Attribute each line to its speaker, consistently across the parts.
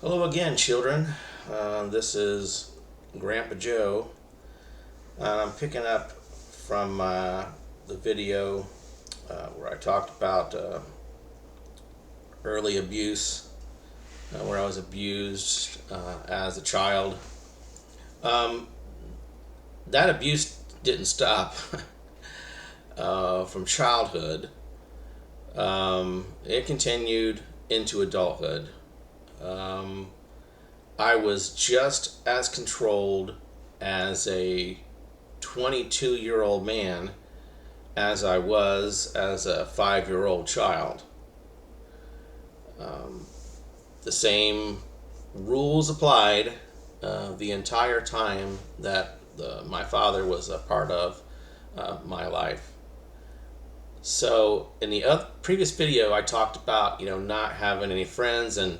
Speaker 1: Hello again, children. This is Grandpa Joe. I'm picking up from the video where I talked about early abuse, where I was abused as a child. Um, that abuse didn't stop from childhood. It continued into adulthood. Um, I was just as controlled as a 22-year-old man as I was as a 5-year-old child. Um, the same rules applied the entire time that my father was a part of my life. So in the previous video, I talked about not having any friends and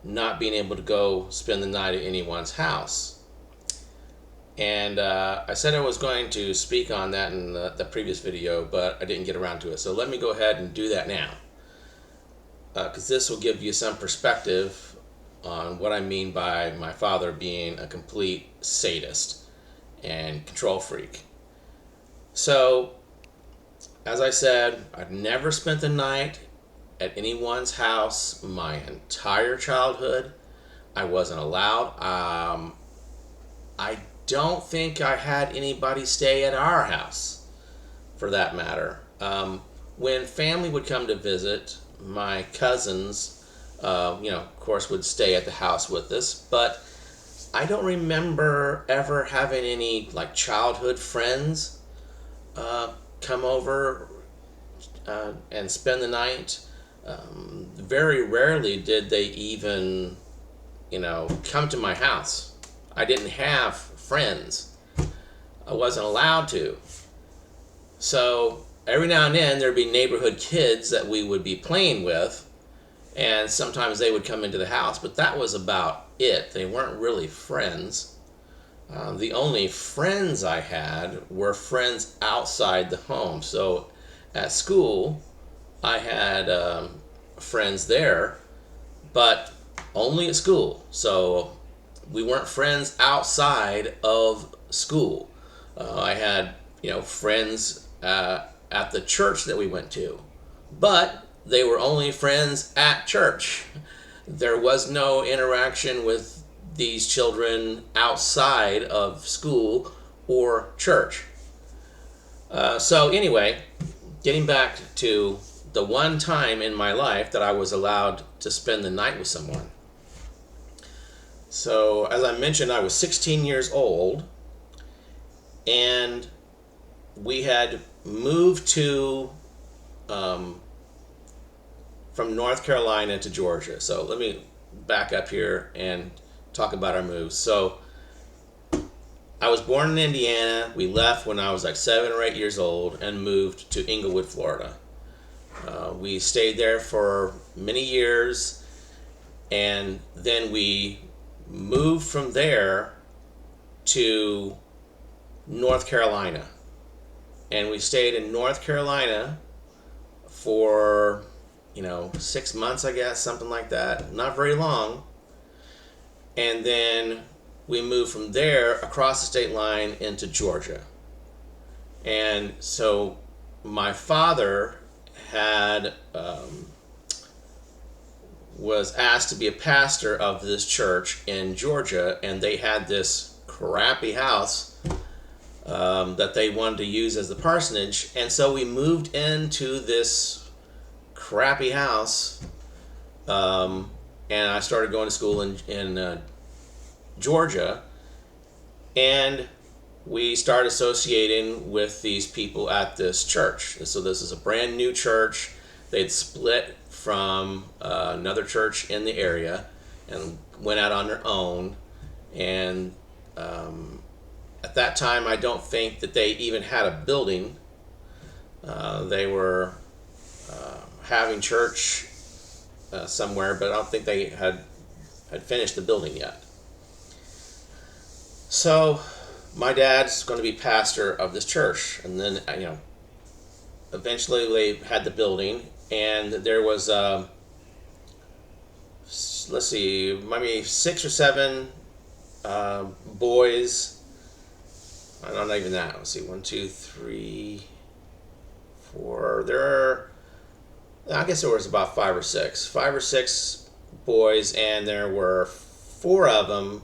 Speaker 1: not being able to go spend the night at anyone's house. And I said I was going to speak on that in the previous video, but I didn't get around to it. So let me go ahead and do that now, because this will give you some perspective on what I mean by my father being a complete sadist and control freak. So, as I said, I've never spent the night at anyone's house my entire childhood. I wasn't allowed. I don't think I had anybody stay at our house, for that matter. When family would come to visit, my cousins, of course, would stay at the house with us, but I don't remember ever having any like childhood friends come over and spend the night. Very rarely did they even, come to my house. I didn't have friends. I wasn't allowed to. So every now and then there'd be neighborhood kids that we would be playing with, and sometimes they would come into the house, but that was about it. They weren't really friends. The only friends I had were friends outside the home. So at school, I had friends there, but only at school. So we weren't friends outside of school. I had, friends at the church that we went to, but they were only friends at church. There was no interaction with these children outside of school or church. So anyway, getting back to the one time in my life that I was allowed to spend the night with someone. So, as I mentioned, I was 16 years old, and we had moved to from North Carolina to Georgia. So, let me back up here and talk about our moves. So, I was born in Indiana. We left when I was like 7 or 8 years old and moved to Englewood, Florida. We stayed there for many years, and then we moved from there to North Carolina. And we stayed in North Carolina for, 6 months, I guess, something like that. Not very long. And then we moved from there across the state line into Georgia. And so my father had was asked to be a pastor of this church in Georgia, and they had this crappy house that they wanted to use as the parsonage, and so we moved into this crappy house, and I started going to school in Georgia, and we started associating with these people at this church. So this is a brand new church. They'd split from another church in the area and went out on their own. And at that time, I don't think that they even had a building. They were having church somewhere, but I don't think they had finished the building yet. So my dad's going to be pastor of this church, and then eventually they had the building, and there was let's see, maybe 6 or 7 boys. Not even that. Let's see, 1, 2, 3, 4. I guess there was about 5 or 6 boys, and there were 4 of them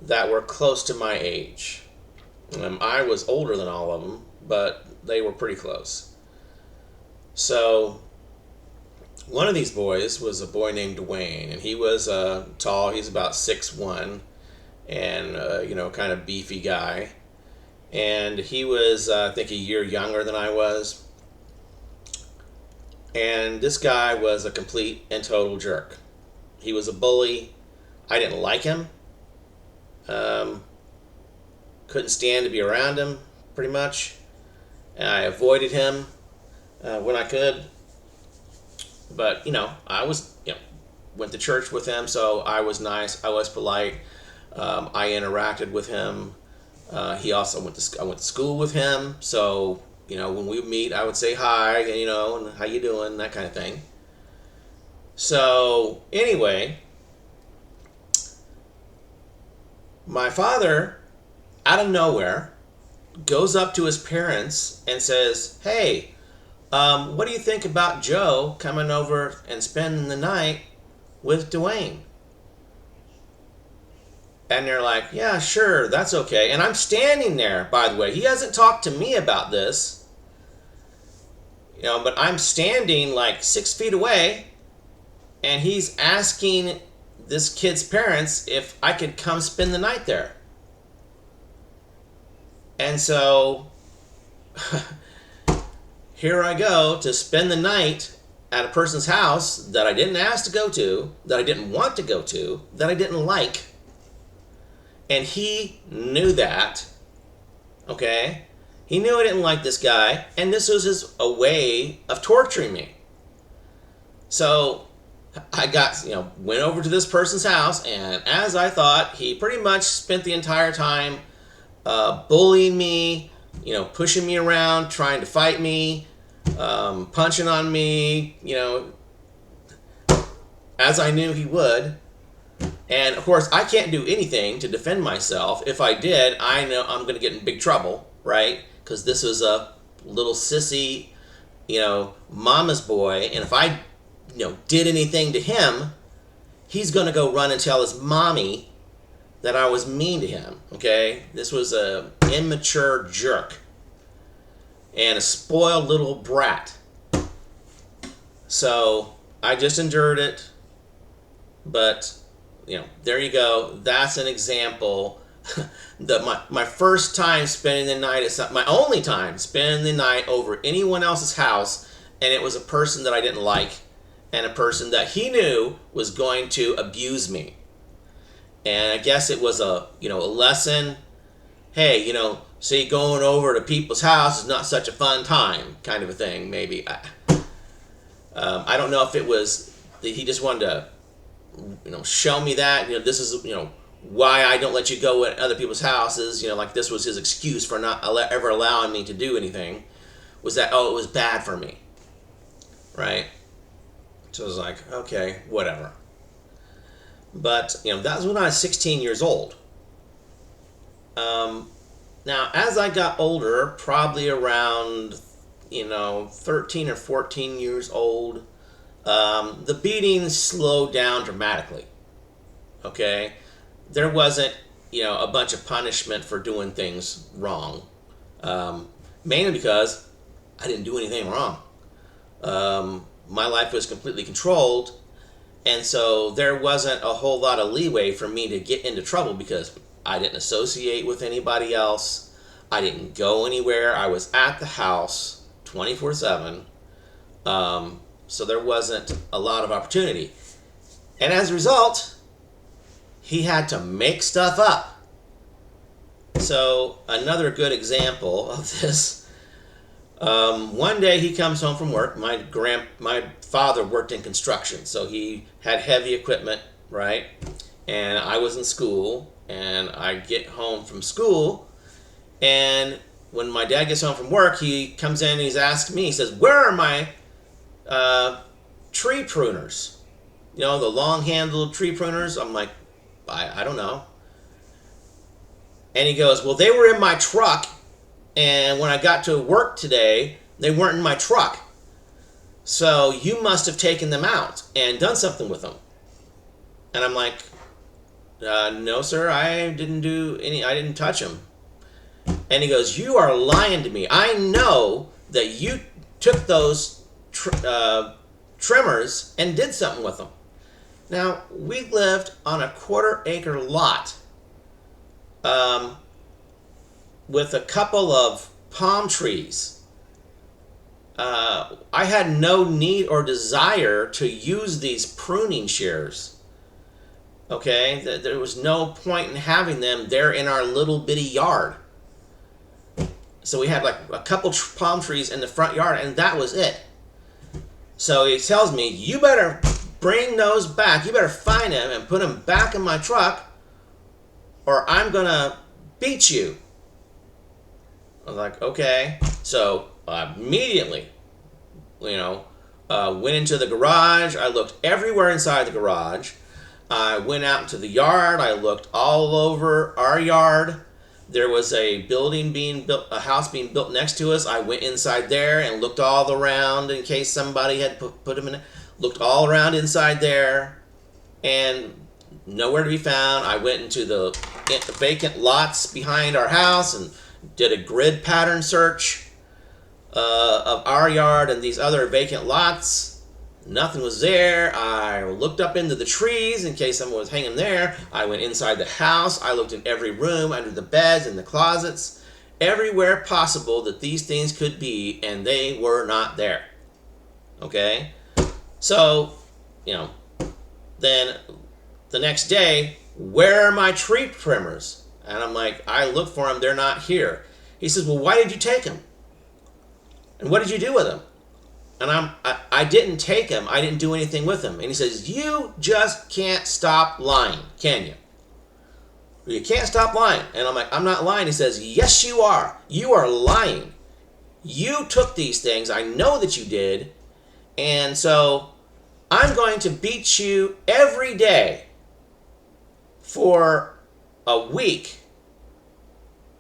Speaker 1: that were close to my age. I was older than all of them, but they were pretty close. So one of these boys was a boy named Dwayne, and he was tall. He's about 6'1", and kind of beefy guy. And he was, I think, a year younger than I was. And this guy was a complete and total jerk. He was a bully. I didn't like him. Couldn't stand to be around him, pretty much. And I avoided him when I could. But, I was, went to church with him, so I was nice. I was polite. I interacted with him. He also I went to school with him, so when we would meet, I would say hi, and how you doing, that kind of thing. So anyway, my father, out of nowhere, goes up to his parents and says, "Hey, what do you think about Joe coming over and spending the night with Dwayne?" And they're like, "Yeah, sure, that's okay." And I'm standing there, by the way. He hasn't talked to me about this. But I'm standing like 6 feet away, and he's asking this kid's parents if I could come spend the night there. And so here I go to spend the night at a person's house that I didn't ask to go to, that I didn't want to go to, that I didn't like. And he knew that, okay? He knew I didn't like this guy, and this was a way of torturing me. So I went over to this person's house, and as I thought, he pretty much spent the entire time bullying me, pushing me around, trying to fight me, punching on me, as I knew he would. And of course, I can't do anything to defend myself. If I did, I know I'm going to get in big trouble, right? Because this was a little sissy, mama's boy. And if I, did anything to him, he's going to go run and tell his mommy that I was mean to him, okay? This was a immature jerk and a spoiled little brat. So I just endured it. But there you go. That's an example. My first time spending the night my only time spending the night over anyone else's house, and it was a person that I didn't like, and a person that he knew was going to abuse me. And I guess it was a lesson. Hey, see, going over to people's house is not such a fun time, kind of a thing. Maybe I don't know if it was that he just wanted to show me that, this is, why I don't let you go at other people's houses, like this was his excuse for not ever allowing me to do anything, was that, it was bad for me, right? So I was like, okay, whatever. But, that was when I was 16 years old. Now, as I got older, probably around, 13 or 14 years old, the beating slowed down dramatically. Okay? There wasn't, a bunch of punishment for doing things wrong. Mainly because I didn't do anything wrong. My life was completely controlled, and so there wasn't a whole lot of leeway for me to get into trouble because I didn't associate with anybody else. I didn't go anywhere. I was at the house 24/7. So there wasn't a lot of opportunity. And as a result, he had to make stuff up. So another good example of this, one day he comes home from work. My father worked in construction, so he had heavy equipment, right? And I was in school, and I get home from school, and when my dad gets home from work, he comes in and he's asked me, he says, "Where are my tree pruners?" the long-handled tree pruners. I'm like, I don't know. And he goes, well, they were in my truck, and when I got to work today, they weren't in my truck. So you must have taken them out and done something with them. And I'm like, no, sir, I didn't touch them. And he goes, you are lying to me. I know that you took those trimmers and did something with them. Now, we lived on a 1/4-acre lot with a couple of palm trees. I had no need or desire to use these pruning shears. Okay? There was no point in having them there in our little bitty yard. So we had like a couple palm trees in the front yard, and that was it. So he tells me, you better bring those back. You better find them and put them back in my truck, or I'm going to beat you. I was like, okay. So immediately, went into the garage. I looked everywhere inside the garage. I went out into the yard. I looked all over our yard. There was a building being built, a house being built next to us. I went inside there and looked all around in case somebody had put them in. Looked all around inside there, and nowhere to be found. I went into the vacant lots behind our house and did a grid pattern search of our yard and these other vacant lots. Nothing was there. I looked up into the trees in case someone was hanging there. I went inside the house. I looked in every room, under the beds, in the closets, everywhere possible that these things could be, and they were not there. Okay? So, then the next day, where are my tree trimmers? And I'm like, I looked for them. They're not here. He says, well, why did you take them? And what did you do with them? And I didn't take them. I didn't do anything with them. And he says, you just can't stop lying, can you? You can't stop lying. And I'm like, I'm not lying. He says, yes, you are. You are lying. You took these things. I know that you did. And so I'm going to beat you every day for a week,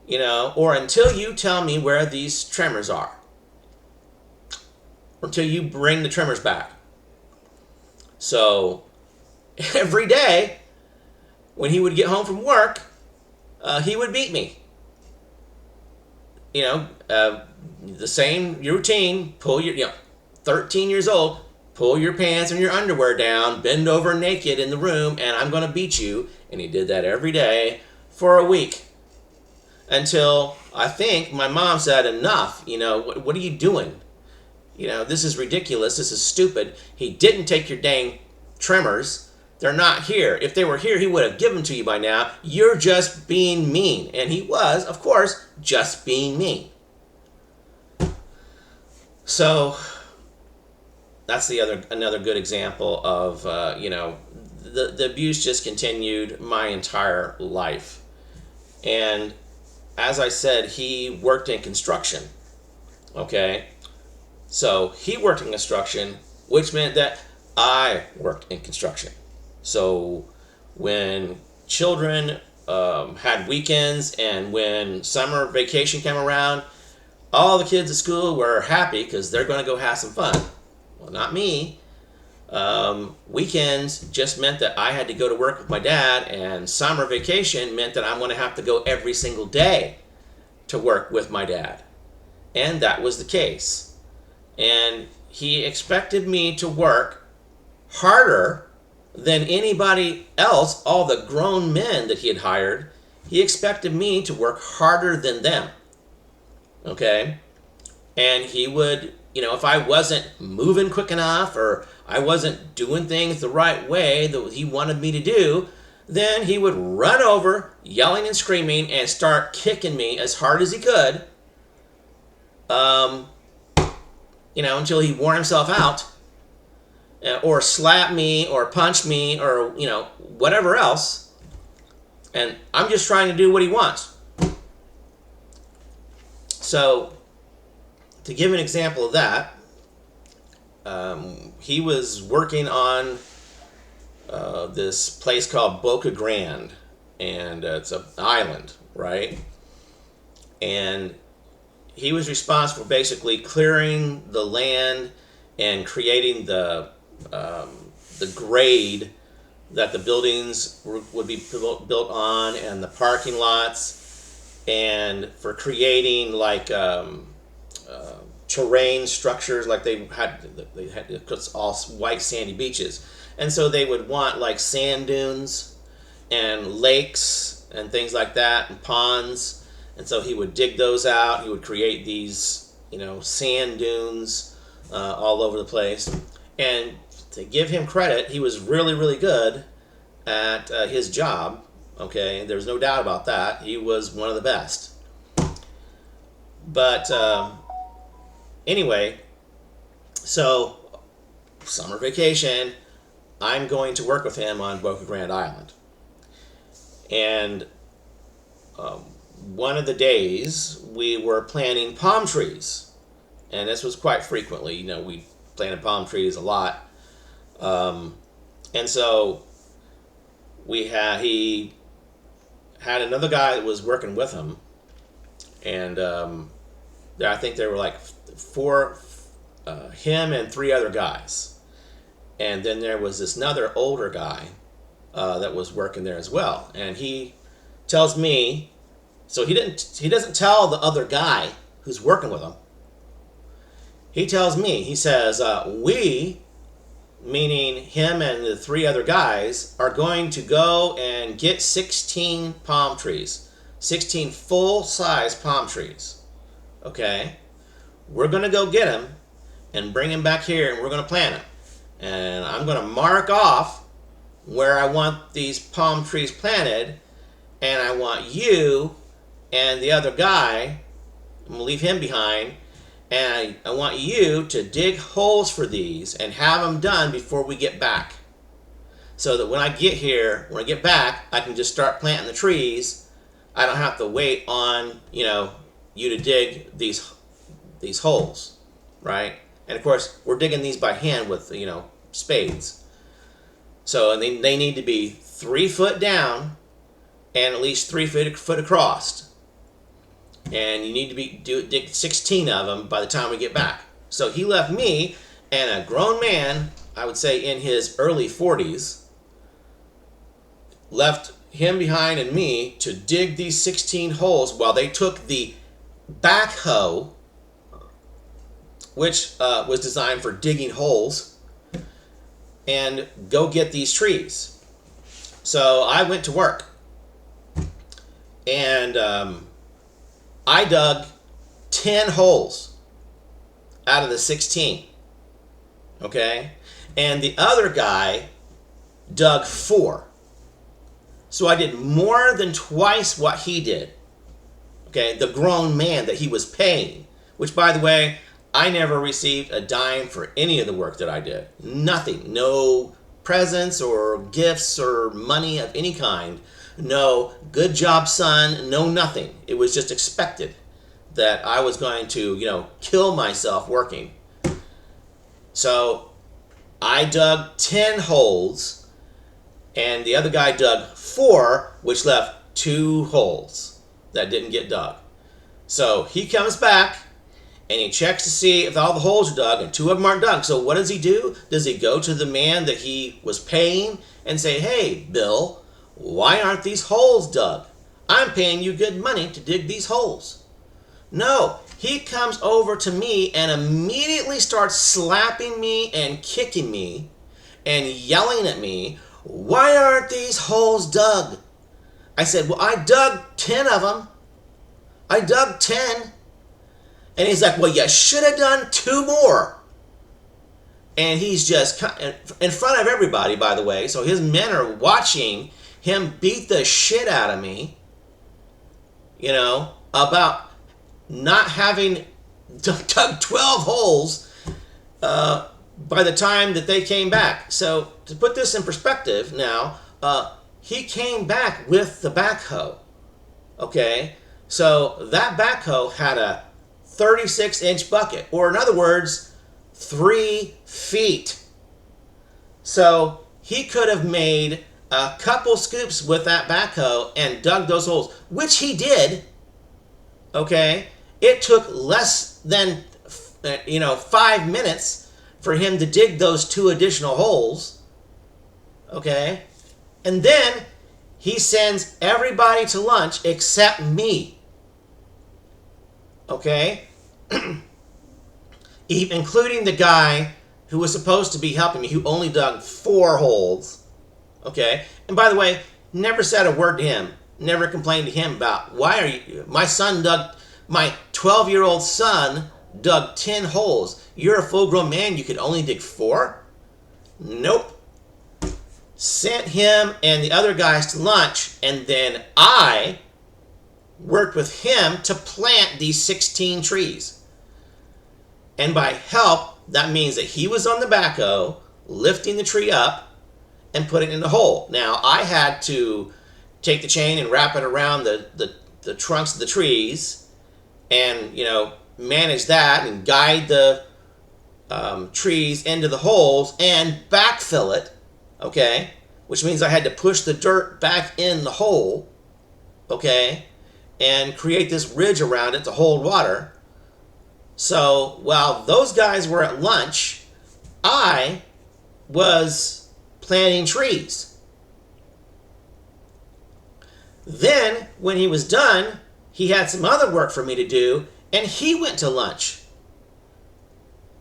Speaker 1: or until you tell me where these trimmers are. Until you bring the trimmers back. So every day when he would get home from work, he would beat me. The same routine. 13 years old, pull your pants and your underwear down, bend over naked in the room, and I'm going to beat you. And he did that every day for a week. Until I think my mom said, enough. What are you doing? This is ridiculous. This is stupid. He didn't take your dang trimmers. They're not here. If they were here, he would have given them to you by now. You're just being mean. And he was, of course, just being mean. So that's another good example of, the abuse just continued my entire life. And as I said, he worked in construction. Okay? So he worked in construction, which meant that I worked in construction. So when children had weekends and when summer vacation came around, all the kids at school were happy because they're going to go have some fun. Well, not me. Weekends just meant that I had to go to work with my dad, and summer vacation meant that I'm going to have to go every single day to work with my dad. And that was the case. And he expected me to work harder than anybody else, all the grown men that he had hired. He expected me to work harder than them. Okay? And he would, if I wasn't moving quick enough or I wasn't doing things the right way that he wanted me to do, then he would run over, yelling and screaming, and start kicking me as hard as he could. Until he wore himself out, or slap me, or punch me, or, whatever else. And I'm just trying to do what he wants. So, to give an example of that, he was working on this place called Boca Grande, and it's an island, right? And he was responsible for basically clearing the land and creating the grade that the buildings would be built on, and the parking lots, and for creating like terrain structures. Like they had it's all white sandy beaches, and so they would want like sand dunes and lakes and things like that, and ponds. And so he would dig those out. He would create these, sand dunes all over the place. And to give him credit, he was really, really good at his job. Okay, there's no doubt about that. He was one of the best. But anyway, so summer vacation, I'm going to work with him on Boca Grande Island. And one of the days we were planting palm trees, and this was quite frequently. We planted palm trees a lot, and so he had another guy that was working with him, and I think there were like four, him and three other guys, and then there was this another older guy that was working there as well, and he tells me. So he doesn't tell the other guy who's working with him. He tells me, he says, we, meaning him and the three other guys, are going to go and get 16 palm trees. 16 full-size palm trees. Okay? We're going to go get them and bring them back here, and we're going to plant them. And I'm going to mark off where I want these palm trees planted, and I want you and the other guy, I'm going to leave him behind, and I want you to dig holes for these and have them done before we get back. So that when I get back, I can just start planting the trees. I don't have to wait on, you to dig these holes, right? And of course, we're digging these by hand with, spades. So and they need to be 3 foot down and at least 3 foot across. And you need to dig 16 of them by the time we get back. So he left me and a grown man, I would say in his early 40s, left him behind and me to dig these 16 holes while they took the backhoe, which was designed for digging holes, and go get these trees. So I went to work, and I dug 10 holes out of the 16, okay? And the other guy dug 4. So I did more than twice what he did, okay? The grown man that he was paying, which, by the way, I never received a dime for any of the work that I did. Nothing. No presents or gifts or money of any kind. No, good job, son. No, nothing. It was just expected that I was going to, kill myself working. So I dug 10 holes, and the other guy dug 4, which left 2 holes that didn't get dug. So he comes back, and he checks to see if all the holes are dug, and 2 of them aren't dug. So what does he do? Does he go to the man that he was paying and say, "Hey, Bill, why aren't these holes dug? I'm paying you good money to dig these holes"? No, he comes over to me and immediately starts slapping me and kicking me and yelling at me, "Why aren't these holes dug?" I said, "Well, I dug 10 of them. I dug 10. And he's like, "Well, you should have done 2 more." And he's just in front of everybody, by the way. So his men are watching him beat the shit out of me, about not having dug 12 holes by the time that they came back. So to put this in perspective now, he came back with the backhoe. Okay? So that backhoe had a 36-inch bucket, or in other words, 3 feet. So he could have made a couple scoops with that backhoe and dug those holes, which he did. Okay, it took less than 5 minutes for him to dig those 2 additional holes. Okay, and then he sends everybody to lunch except me. Okay, including the guy who was supposed to be helping me, who only dug 4 holes. Okay, and by the way, never said a word to him. Never complained to him about why are you. My 12-year-old son dug 10 holes. You're a full-grown man. You could only dig 4. Nope. Sent him and the other guys to lunch, and then I worked with him to plant these 16 trees. And by help, that means that he was on the backhoe lifting the tree up and putting it in the hole. Now, I had to take the chain and wrap it around the trunks of the trees and, manage that and guide the trees into the holes and backfill it, okay? Which means I had to push the dirt back in the hole, okay? And create this ridge around it to hold water. So while those guys were at lunch, I was planting trees. Then, when he was done, he had some other work for me to do, and he went to lunch.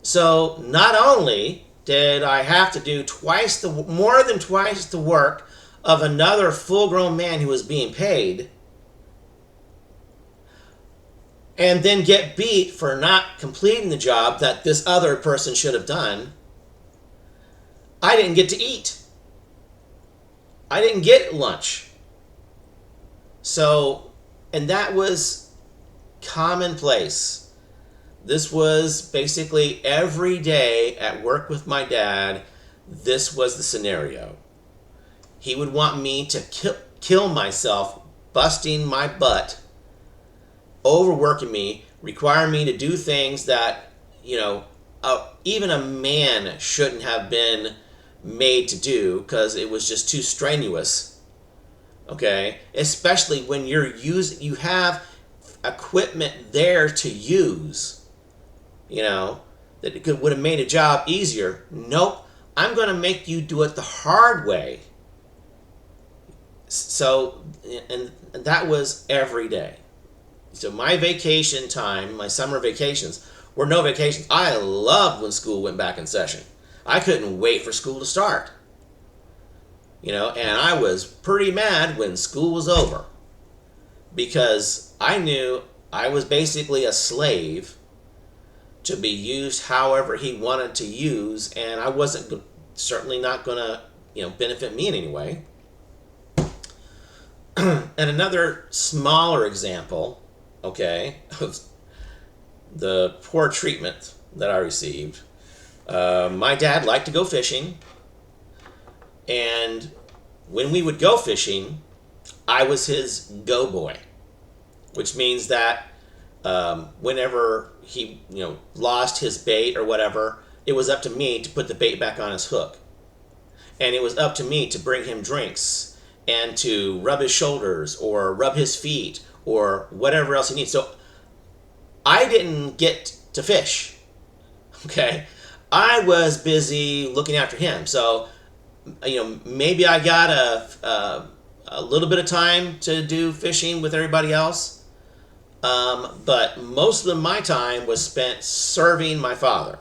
Speaker 1: So not only did I have to do more than twice the work of another full-grown man who was being paid, and then get beat for not completing the job that this other person should have done, I didn't get to eat. I didn't get lunch. So, and that was commonplace. This was basically every day at work with my dad. This was the scenario. He would want me to kill myself, busting my butt, overworking me, requiring me to do things that, even a man shouldn't have been made to do because it was just too strenuous. Okay, especially when you have equipment there to use, that it would have made a job easier. Nope, I'm going to make you do it the hard way. So, and that was every day. So my vacation time, my summer vacations, were no vacations. I loved when school went back in session. I couldn't wait for school to start. And I was pretty mad when school was over because I knew I was basically a slave to be used however he wanted to use, and I wasn't certainly not going to, benefit me in any way. And another smaller example, okay, of the poor treatment that I received. My dad liked to go fishing. And when we would go fishing, I was his go boy, which means that whenever he, lost his bait or whatever, it was up to me to put the bait back on his hook. And it was up to me to bring him drinks and to rub his shoulders or rub his feet or whatever else he needs. So I didn't get to fish, okay? I was busy looking after him. So maybe I got a little bit of time to do fishing with everybody else, but most of my time was spent serving my father,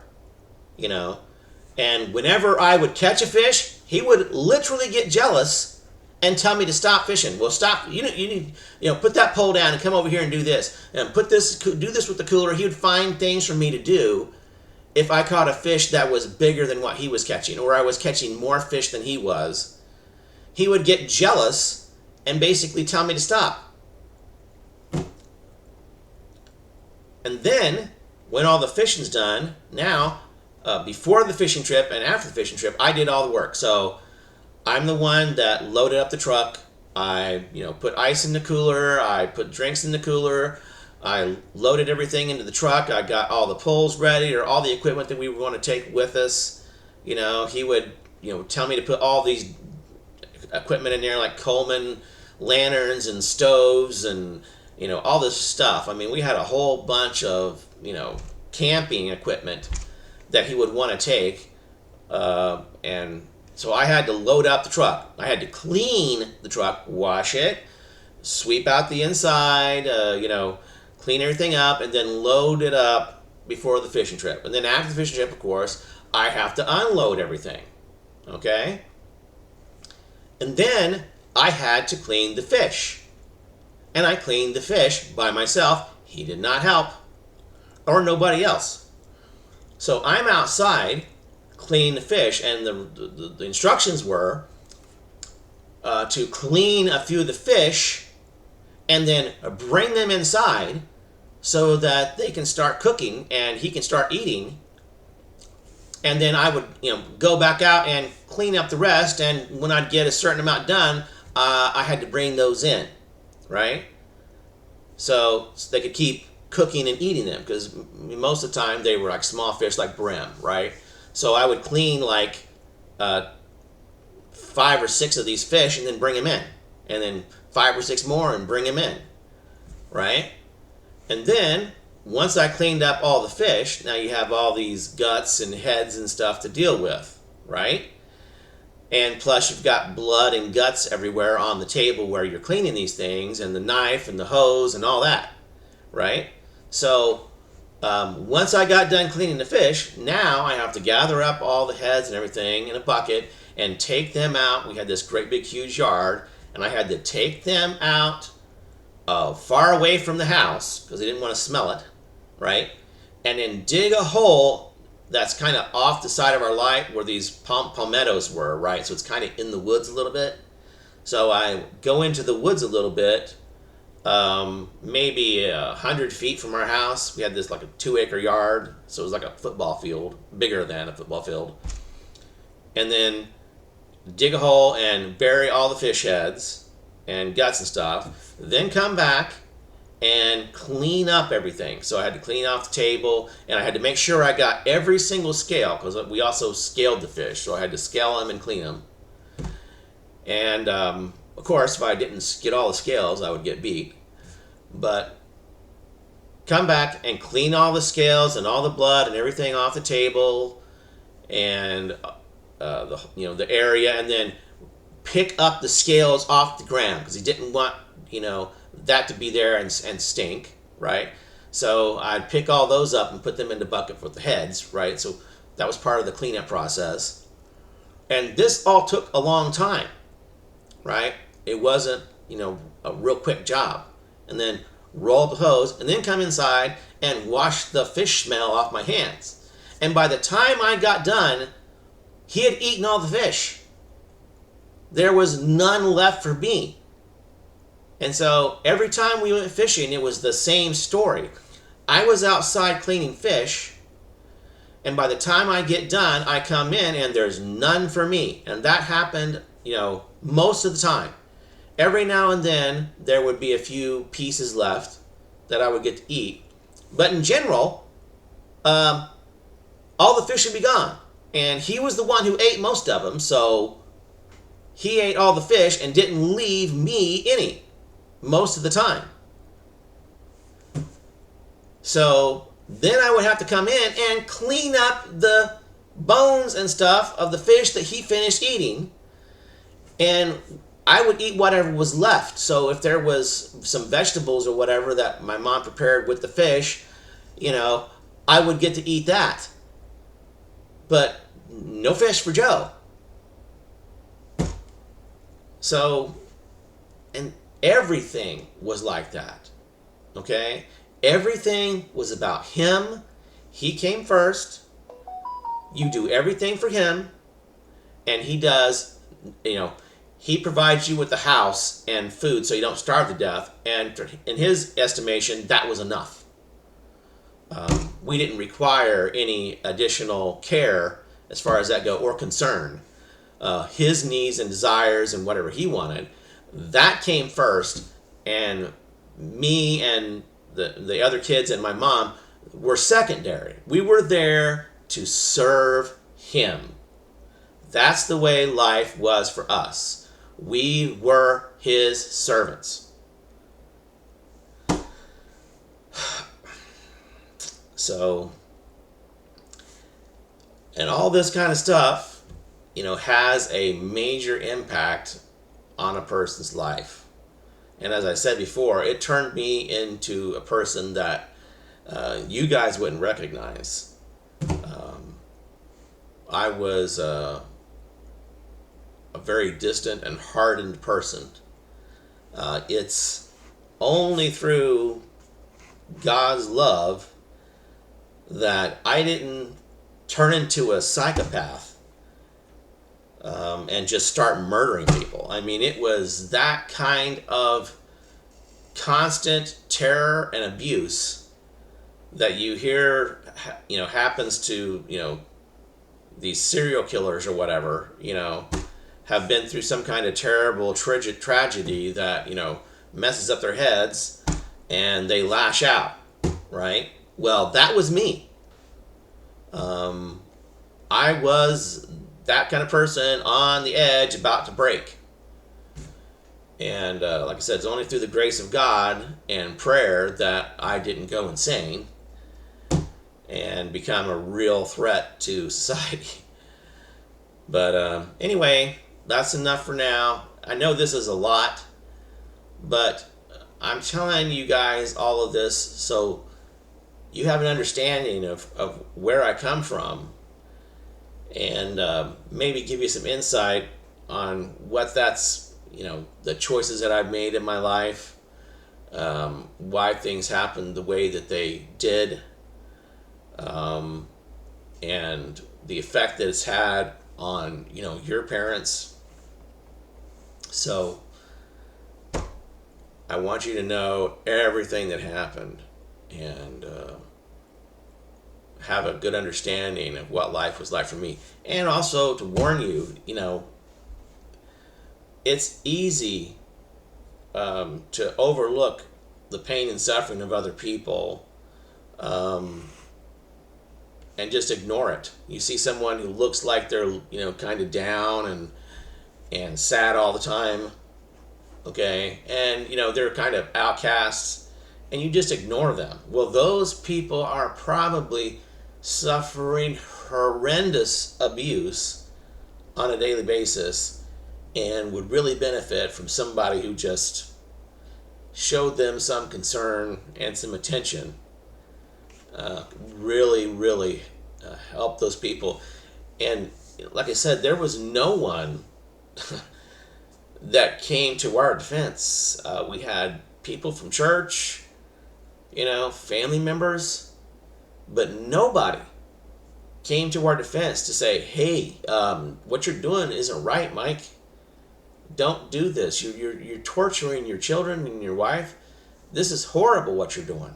Speaker 1: and whenever I would catch a fish, he would literally get jealous and tell me to stop fishing. Well, stop, you need, put that pole down and come over here and do this, and do this with the cooler. He would find things for me to do if I caught a fish that was bigger than what he was catching, or I was catching more fish than he was. He would get jealous and basically tell me to stop. And then, when all the fishing's done, now, before the fishing trip and after the fishing trip, I did all the work. So, I'm the one that loaded up the truck. I, put ice in the cooler. I put drinks in the cooler. I loaded everything into the truck. I got all the poles ready, or all the equipment that we were going to take with us. He would tell me to put all these equipment in there, like Coleman lanterns and stoves and all this stuff. I mean, we had a whole bunch of camping equipment that he would want to take, and so I had to load up the truck. I had to clean the truck, wash it, sweep out the inside, clean everything up, and then load it up before the fishing trip. And then after the fishing trip, of course, I have to unload everything. Okay? And then I had to clean the fish. And I cleaned the fish by myself. He did not help. Or nobody else. So I'm outside cleaning the fish, and the instructions were to clean a few of the fish and then bring them inside so that they can start cooking and he can start eating. And then I would, go back out and clean up the rest. And when I'd get a certain amount done, I had to bring those in, right? So they could keep cooking and eating them, because most of the time they were like small fish, like brim, right? So I would clean like 5 or 6 of these fish and then bring them in, and then 5 or 6 more and bring them in, right? And then once I cleaned up all the fish, now you have all these guts and heads and stuff to deal with, right? And plus you've got blood and guts everywhere on the table where you're cleaning these things, and the knife and the hose and all that, right? So once I got done cleaning the fish, now I have to gather up all the heads and everything in a bucket and take them out. We had this great big huge yard, and I had to take them out far away from the house because I didn't want to smell it, right? And then dig a hole that's kind of off the side of our lot where these palmettos were, right? So it's kind of in the woods a little bit. So I go into the woods a little bit, maybe 100 feet from our house. We had this like a 2-acre yard, so it was like a football field, bigger than a football field. And then dig a hole and bury all the fish heads and guts and stuff. Then come back and clean up everything. So I had to clean off the table, and I had to make sure I got every single scale, because we also scaled the fish, so I had to scale them and clean them. And of course, if I didn't get all the scales, I would get beat. But come back and clean all the scales and all the blood and everything off the table and the area, and then pick up the scales off the ground, because he didn't want that to be there and stink, right? So I'd pick all those up and put them in the bucket with the heads, right? So that was part of the cleanup process. And this all took a long time, right? It wasn't, a real quick job. And then roll up the hose and then come inside and wash the fish smell off my hands. And by the time I got done, he had eaten all the fish. There was none left for me. And so every time we went fishing, it was the same story. I was outside cleaning fish, and by the time I get done, I come in and there's none for me. And that happened, most of the time. Every now and then, there would be a few pieces left that I would get to eat. But in general, all the fish would be gone. And he was the one who ate most of them, so he ate all the fish and didn't leave me any most of the time. So then I would have to come in and clean up the bones and stuff of the fish that he finished eating, and I would eat whatever was left. So if there was some vegetables or whatever that my mom prepared with the fish, I would get to eat that. But no fish for Joe. So, and everything was like that, okay? Everything was about him. He came first. You do everything for him, and he does, he provides you with the house and food so you don't starve to death, and in his estimation, that was enough. We didn't require any additional care as far as that go, or concern. His needs and desires and whatever he wanted, that came first, and me and the other kids and my mom were secondary. We were there to serve him. That's the way life was for us. We were his servants. So, and all this kind of stuff, has a major impact on a person's life. And as I said before, it turned me into a person that you guys wouldn't recognize. I was a very distant and hardened person. It's only through God's love that I didn't turn into a psychopath and just start murdering people. I mean, it was that kind of constant terror and abuse that you hear, happens to, these serial killers or whatever, have been through some kind of terrible tragedy that, messes up their heads and they lash out, right? Well, that was me. I was that kind of person on the edge, about to break. And like I said, it's only through the grace of God and prayer that I didn't go insane and become a real threat to society. But anyway, that's enough for now. I know this is a lot, but I'm telling you guys all of this so you have an understanding of where I come from, and maybe give you some insight on what that's, the choices that I've made in my life, why things happened the way that they did, and the effect that it's had on, your parents. So I want you to know everything that happened and have a good understanding of what life was like for me. And also to warn you, it's easy to overlook the pain and suffering of other people and just ignore it. You see someone who looks like they're, kind of down and sad all the time, okay? And, they're kind of outcasts, and you just ignore them. Well, those people are probably suffering horrendous abuse on a daily basis and would really benefit from somebody who just showed them some concern and some attention. Really help those people. And like I said, there was no one that came to our defense. We had people from church, family members, but nobody came to our defense to say, hey, what you're doing isn't right, Mike. Don't do this. You're torturing your children and your wife. This is horrible what you're doing.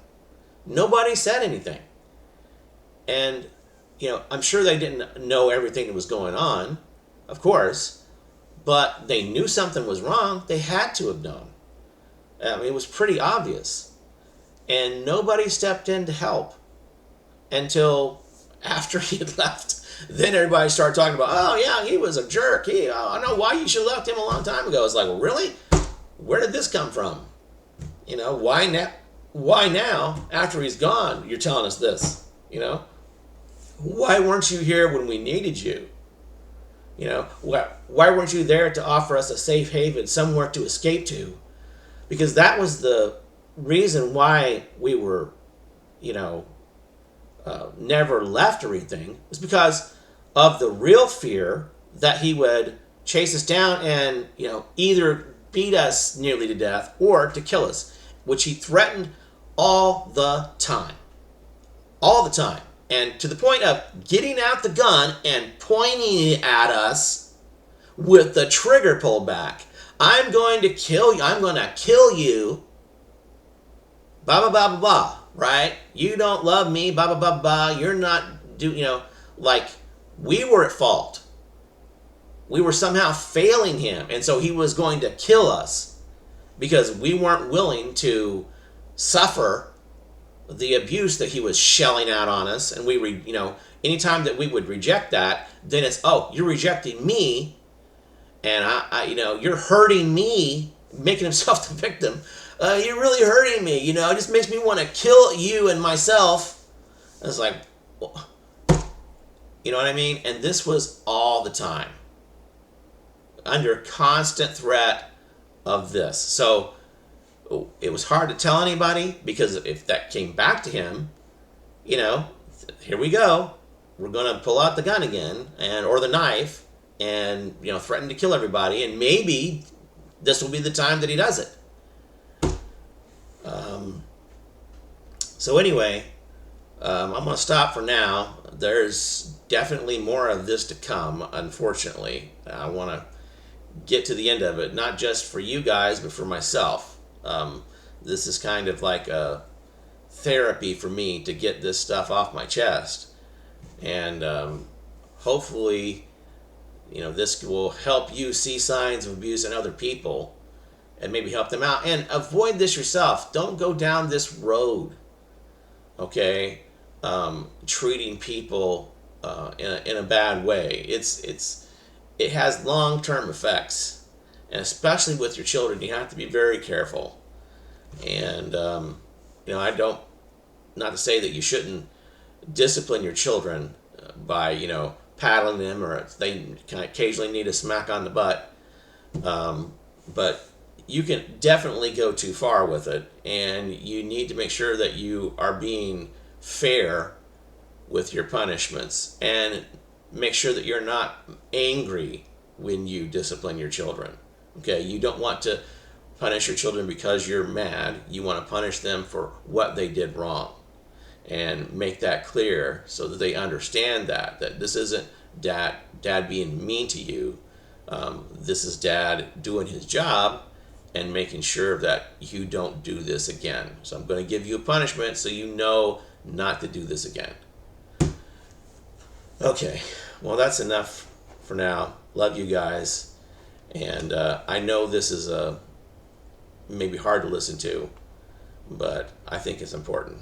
Speaker 1: Nobody said anything. And, I'm sure they didn't know everything that was going on, of course, but they knew something was wrong. They had to have known. It was pretty obvious. And nobody stepped in to help until after he had left. Then everybody started talking about, oh yeah, he was a jerk. I know why you should have left him a long time ago. It's like, well, really? Where did this come from? Why now? Why now, after he's gone, you're telling us this? Why weren't you here when we needed you? Why weren't you there to offer us a safe haven, somewhere to escape to? Because that was the reason why we were, never left or anything, was because of the real fear that he would chase us down and, either beat us nearly to death or to kill us, which he threatened all the time. All the time. And to the point of getting out the gun and pointing it at us with the trigger pulled back. I'm going to kill you. I'm going to kill you. Blah, blah, blah, blah, blah. Right? You don't love me. Blah, blah, blah, blah. You're not, we were at fault. We were somehow failing him. And so he was going to kill us because we weren't willing to suffer the abuse that he was shelling out on us, and anytime that we would reject that, then it's, oh, you're rejecting me, and you're hurting me, making himself the victim. You're really hurting me. It just makes me want to kill you and myself. I was like, well, you know what I mean? And this was all the time, under constant threat of this. So it was hard to tell anybody, because if that came back to him, here we go. We're going to pull out the gun again, or the knife, and threaten to kill everybody, and maybe this will be the time that he does it. So anyway, I'm going to stop for now. There's definitely more of this to come, unfortunately. I want to get to the end of it, not just for you guys, but for myself. This is kind of like a therapy for me to get this stuff off my chest. And hopefully, this will help you see signs of abuse in other people and maybe help them out. And avoid this yourself. Don't go down this road, okay? Treating people in a bad way. It has long-term effects, and especially with your children, you have to be very careful. And I don't, not to say that you shouldn't discipline your children by paddling them, or if they can occasionally need a smack on the butt, but you can definitely go too far with it, and you need to make sure that you are being fair with your punishments, and make sure that you're not angry when you discipline your children. Okay, you don't want to punish your children because you're mad. You want to punish them for what they did wrong, and make that clear so that they understand that this isn't dad being mean to you. This is dad doing his job and making sure that you don't do this again. So I'm going to give you a punishment so you know not to do this again. Okay, well, that's enough for now. Love you guys. And I know this is maybe hard to listen to, but I think it's important.